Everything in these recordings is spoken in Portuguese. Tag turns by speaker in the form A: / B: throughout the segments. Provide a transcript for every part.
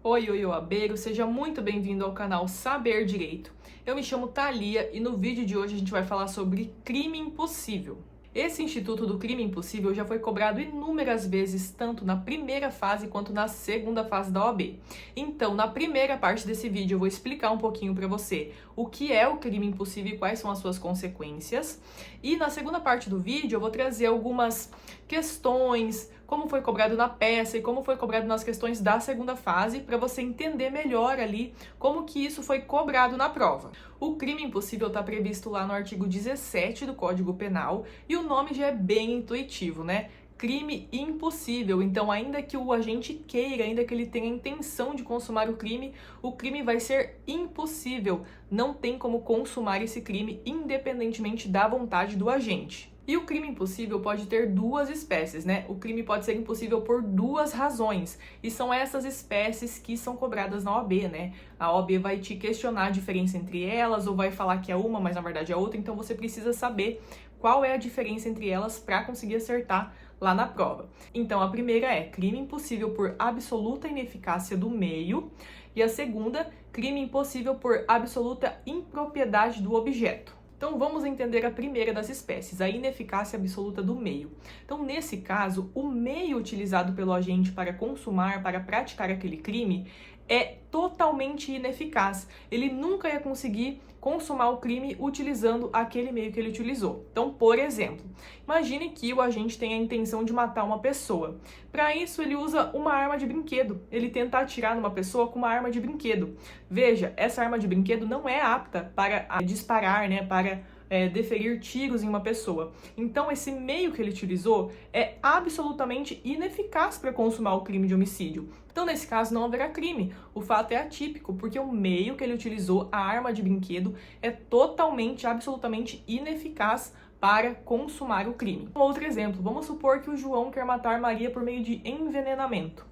A: Oi, OABeiro, seja muito bem-vindo ao canal Saber Direito. Eu me chamo Thalia e no vídeo de hoje a gente vai falar sobre crime impossível. Esse instituto do crime impossível já foi cobrado inúmeras vezes, tanto na primeira fase quanto na segunda fase da OAB. Então, na primeira parte desse vídeo eu vou explicar um pouquinho para você o que é o crime impossível e quais são as suas consequências. E na segunda parte do vídeo eu vou trazer algumas questões, como foi cobrado na peça e como foi cobrado nas questões da segunda fase, para você entender melhor ali como que isso foi cobrado na prova. O crime impossível está previsto lá no artigo 17 do Código Penal e o nome já é bem intuitivo, né? Crime impossível. Então, ainda que o agente queira, ainda que ele tenha a intenção de consumar o crime vai ser impossível. Não tem como consumar esse crime independentemente da vontade do agente. E o crime impossível pode ter duas espécies, né? O crime pode ser impossível por duas razões, e são essas espécies que são cobradas na OAB, né? A OAB vai te questionar a diferença entre elas, ou vai falar que é uma, mas na verdade é outra, então você precisa saber qual é a diferença entre elas para conseguir acertar lá na prova. Então, a primeira é crime impossível por absoluta ineficácia do meio, e a segunda, crime impossível por absoluta impropriedade do objeto. Então, vamos entender a primeira das espécies, a ineficácia absoluta do meio. Então, nesse caso, o meio utilizado pelo agente para consumar, para praticar aquele crime, é totalmente ineficaz. Ele nunca ia conseguir consumar o crime utilizando aquele meio que ele utilizou. Então, por exemplo, imagine que o agente tem a intenção de matar uma pessoa. Para isso, ele usa uma arma de brinquedo. Ele tenta atirar numa pessoa com uma arma de brinquedo. Veja, essa arma de brinquedo não é apta para disparar, né, para deferir tiros em uma pessoa. Então, esse meio que ele utilizou é absolutamente ineficaz para consumar o crime de homicídio. Então, nesse caso, não haverá crime. O fato é atípico, porque o meio que ele utilizou, a arma de brinquedo, é totalmente, absolutamente ineficaz para consumar o crime. Outro exemplo, vamos supor que o João quer matar Maria por meio de envenenamento.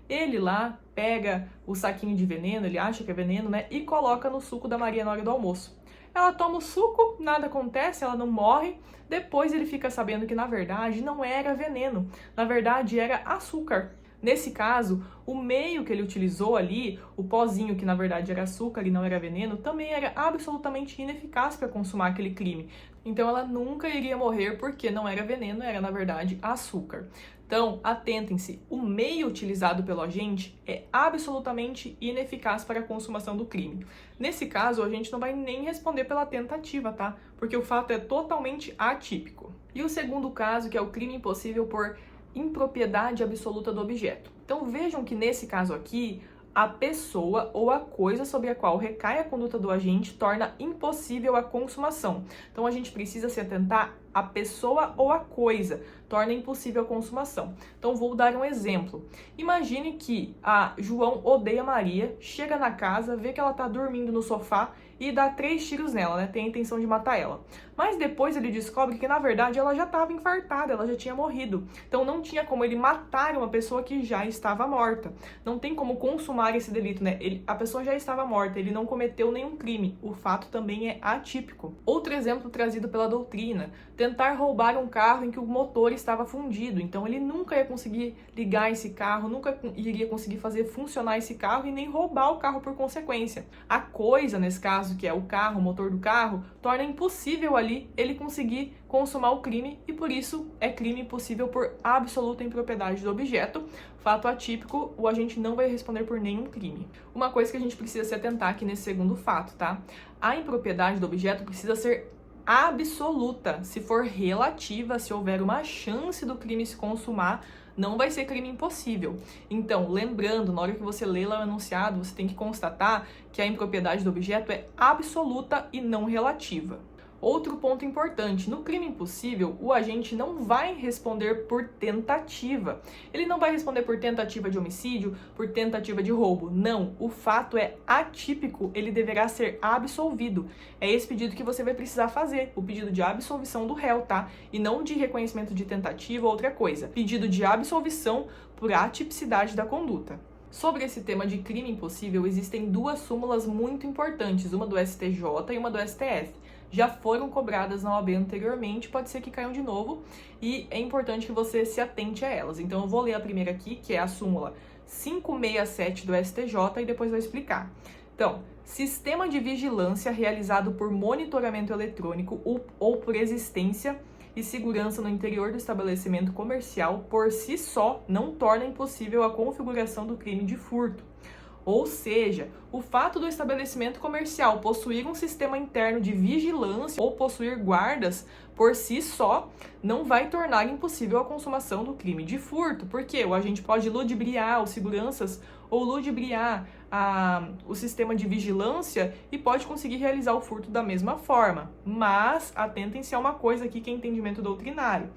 A: Ele lá pega o saquinho de veneno, ele acha que é veneno, né, e coloca no suco da Maria na hora do almoço. Ela toma o suco, nada acontece, ela não morre. Depois ele fica sabendo que, na verdade, não era veneno. Na verdade, era açúcar. Nesse caso, o meio que ele utilizou ali, o pozinho que na verdade era açúcar e não era veneno, também era absolutamente ineficaz para consumar aquele crime. Então ela nunca iria morrer porque não era veneno, era na verdade açúcar. Então, atentem-se, o meio utilizado pelo agente é absolutamente ineficaz para a consumação do crime. Nesse caso, o agente não vai nem responder pela tentativa, tá? Porque o fato é totalmente atípico. E o segundo caso, que é o crime impossível por impropriedade absoluta do objeto. Então, vejam que nesse caso aqui, a pessoa ou a coisa sobre a qual recai a conduta do agente torna impossível a consumação. Então, a gente precisa se atentar à pessoa ou à coisa, torna impossível a consumação. Então, vou dar um exemplo. Imagine que a João odeia Maria, chega na casa, vê que ela está dormindo no sofá e dá 3 tiros nela, né? Tem a intenção de matar ela. Mas depois ele descobre que, na verdade, ela já estava infartada, ela já tinha morrido. Então, não tinha como ele matar uma pessoa que já estava morta. Não tem como consumar esse delito, né? A pessoa já estava morta, ele não cometeu nenhum crime. O fato também é atípico. Outro exemplo trazido pela doutrina, tentar roubar um carro em que o motor estava fundido. Então, ele nunca ia conseguir ligar esse carro, nunca iria conseguir fazer funcionar esse carro e nem roubar o carro por consequência. A coisa, nesse caso, que é o carro, o motor do carro, torna impossível ali ele conseguir consumar o crime e por isso é crime impossível por absoluta impropriedade do objeto. Fato atípico, o agente não vai responder por nenhum crime. Uma coisa que a gente precisa se atentar aqui nesse segundo fato, tá? A impropriedade do objeto precisa ser absoluta. Se for relativa, se houver uma chance do crime se consumar, não vai ser crime impossível. Então, lembrando, na hora que você lê lá o enunciado, você tem que constatar que a impropriedade do objeto é absoluta e não relativa. Outro ponto importante, no crime impossível, o agente não vai responder por tentativa. Ele não vai responder por tentativa de homicídio, por tentativa de roubo. Não, o fato é atípico, ele deverá ser absolvido. É esse pedido que você vai precisar fazer, o pedido de absolvição do réu, tá? E não de reconhecimento de tentativa ou outra coisa. Pedido de absolvição por atipicidade da conduta. Sobre esse tema de crime impossível, existem duas súmulas muito importantes, uma do STJ e uma do STF. Já foram cobradas na OAB anteriormente, pode ser que caiam de novo, e é importante que você se atente a elas. Então eu vou ler a primeira aqui, que é a súmula 567 do STJ e depois vou explicar. Então, sistema de vigilância realizado por monitoramento eletrônico ou por existência e segurança no interior do estabelecimento comercial por si só não torna impossível a configuração do crime de furto. Ou seja, o fato do estabelecimento comercial possuir um sistema interno de vigilância ou possuir guardas por si só não vai tornar impossível a consumação do crime de furto, porque o agente pode ludibriar os seguranças ou ludibriar o sistema de vigilância e pode conseguir realizar o furto da mesma forma. Mas atentem-se a uma coisa aqui que é entendimento doutrinário.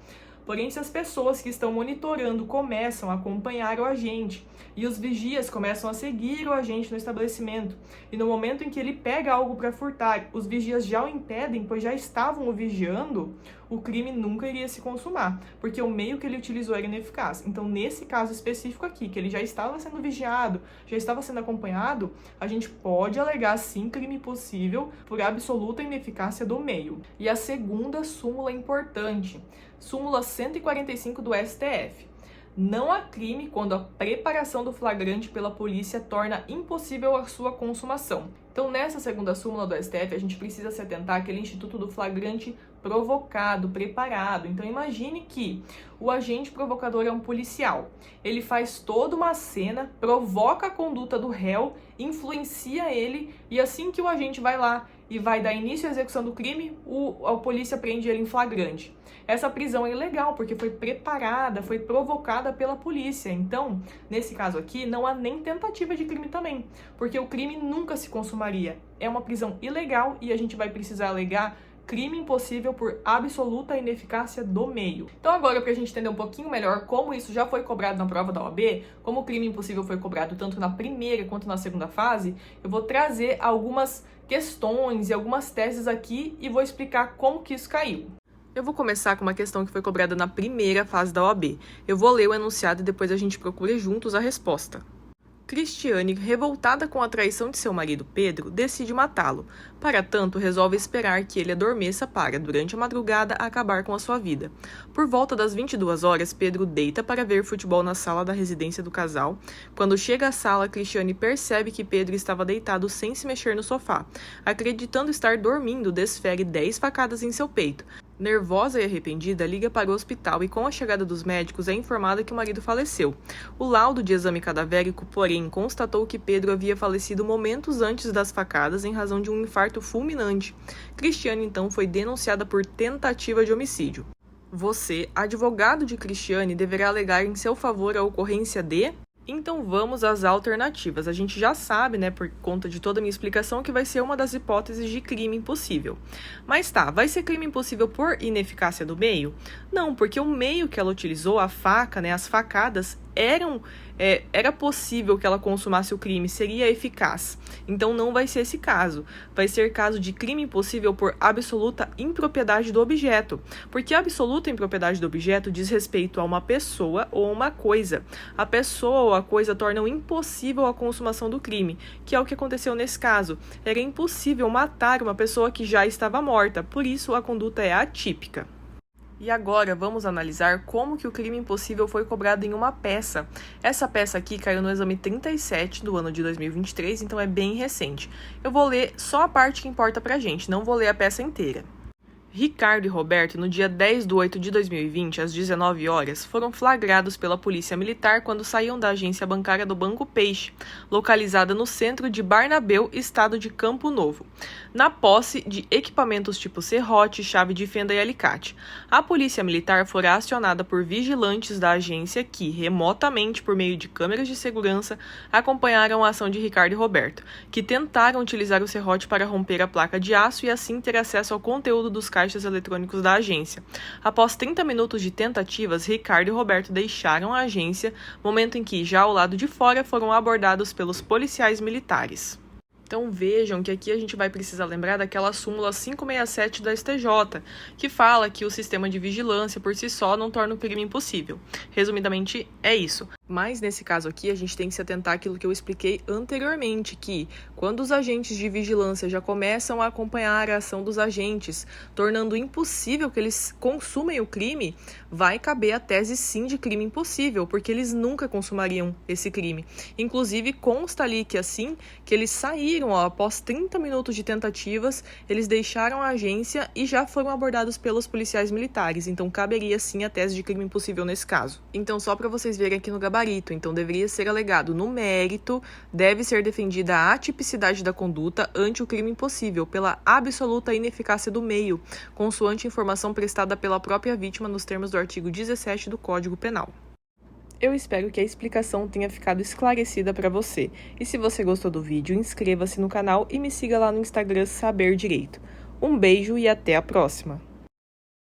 A: Porém, se as pessoas que estão monitorando começam a acompanhar o agente e os vigias começam a seguir o agente no estabelecimento, e no momento em que ele pega algo para furtar, os vigias já o impedem, pois já estavam o vigiando, o crime nunca iria se consumar, porque o meio que ele utilizou era ineficaz. Então, nesse caso específico aqui, que ele já estava sendo vigiado, já estava sendo acompanhado, a gente pode alegar sim crime possível por absoluta ineficácia do meio. E a segunda súmula importante, súmula 145 do STF. Não há crime quando a preparação do flagrante pela polícia torna impossível a sua consumação. Então, nessa segunda súmula do STF, a gente precisa se atentar àquele instituto do flagrante provocado, preparado. Então, imagine que o agente provocador é um policial. Ele faz toda uma cena, provoca a conduta do réu, influencia ele, e assim que o agente vai lá e vai dar início à execução do crime, a polícia prende ele em flagrante. Essa prisão é ilegal, porque foi preparada, foi provocada pela polícia. Então, nesse caso aqui, não há nem tentativa de crime também, porque o crime nunca se consumaria. É uma prisão ilegal e a gente vai precisar alegar crime impossível por absoluta ineficácia do meio. Então agora, para a gente entender um pouquinho melhor como isso já foi cobrado na prova da OAB, como o crime impossível foi cobrado tanto na primeira quanto na segunda fase, eu vou trazer algumas questões e algumas teses aqui e vou explicar como que isso caiu. Eu vou começar com uma questão que foi cobrada na primeira fase da OAB. Eu vou ler o enunciado e depois a gente procura juntos a resposta. Cristiane, revoltada com a traição de seu marido Pedro, decide matá-lo. Para tanto, resolve esperar que ele adormeça para, durante a madrugada, acabar com a sua vida. Por volta das 22 horas, Pedro deita para ver futebol na sala da residência do casal. Quando chega à sala, Cristiane percebe que Pedro estava deitado sem se mexer no sofá. Acreditando estar dormindo, desfere 10 facadas em seu peito. Nervosa e arrependida, liga para o hospital e, com a chegada dos médicos, é informada que o marido faleceu. O laudo de exame cadavérico, porém, constatou que Pedro havia falecido momentos antes das facadas em razão de um infarto fulminante. Cristiane, então, foi denunciada por tentativa de homicídio. Você, advogado de Cristiane, deverá alegar em seu favor a ocorrência de... Então vamos às alternativas. A gente já sabe, né, por conta de toda a minha explicação, que vai ser uma das hipóteses de crime impossível. Mas tá, vai ser crime impossível por ineficácia do meio? Não, porque o meio que ela utilizou, a faca, né, as facadas, era possível que ela consumasse o crime, seria eficaz. Então não vai ser esse caso. Vai ser caso de crime impossível por absoluta impropriedade do objeto. Porque a absoluta impropriedade do objeto diz respeito a uma pessoa ou a uma coisa. A pessoa ou a coisa tornam impossível a consumação do crime, que é o que aconteceu nesse caso. Era impossível matar uma pessoa que já estava morta, por isso a conduta é atípica. E agora vamos analisar como que o crime impossível foi cobrado em uma peça. Essa peça aqui caiu no exame 37 do ano de 2023, então é bem recente. Eu vou ler só a parte que importa pra gente, não vou ler a peça inteira. Ricardo e Roberto, no dia 10 de 8 de 2020, às 19 horas, foram flagrados pela Polícia Militar quando saíam da agência bancária do Banco Peixe, localizada no centro de Barnabéu, estado de Campo Novo, na posse de equipamentos tipo serrote, chave de fenda e alicate. A Polícia Militar fora acionada por vigilantes da agência que, remotamente por meio de câmeras de segurança, acompanharam a ação de Ricardo e Roberto, que tentaram utilizar o serrote para romper a placa de aço e assim ter acesso ao conteúdo dos caixas eletrônicos da agência. Após 30 minutos de tentativas, Ricardo e Roberto deixaram a agência, momento em que, já ao lado de fora, foram abordados pelos policiais militares. Então vejam que aqui a gente vai precisar lembrar daquela súmula 567 da STJ, que fala que o sistema de vigilância por si só não torna o crime impossível. Resumidamente, é isso. Mas nesse caso aqui, a gente tem que se atentar àquilo que eu expliquei anteriormente, que quando os agentes de vigilância já começam a acompanhar a ação dos agentes, tornando impossível que eles consumem o crime, vai caber a tese sim de crime impossível, porque eles nunca consumariam esse crime. Inclusive, consta ali que assim que eles saíram, após 30 minutos de tentativas, eles deixaram a agência e já foram abordados pelos policiais militares. Então, caberia sim a tese de crime impossível nesse caso. Então, só para vocês verem aqui no gabarito, então deveria ser alegado no mérito, deve ser defendida a atipicidade da conduta ante o crime impossível, pela absoluta ineficácia do meio, consoante informação prestada pela própria vítima nos termos do artigo 17 do Código Penal. Eu espero que a explicação tenha ficado esclarecida para você. E se você gostou do vídeo, inscreva-se no canal e me siga lá no Instagram Saber Direito. Um beijo e até a próxima!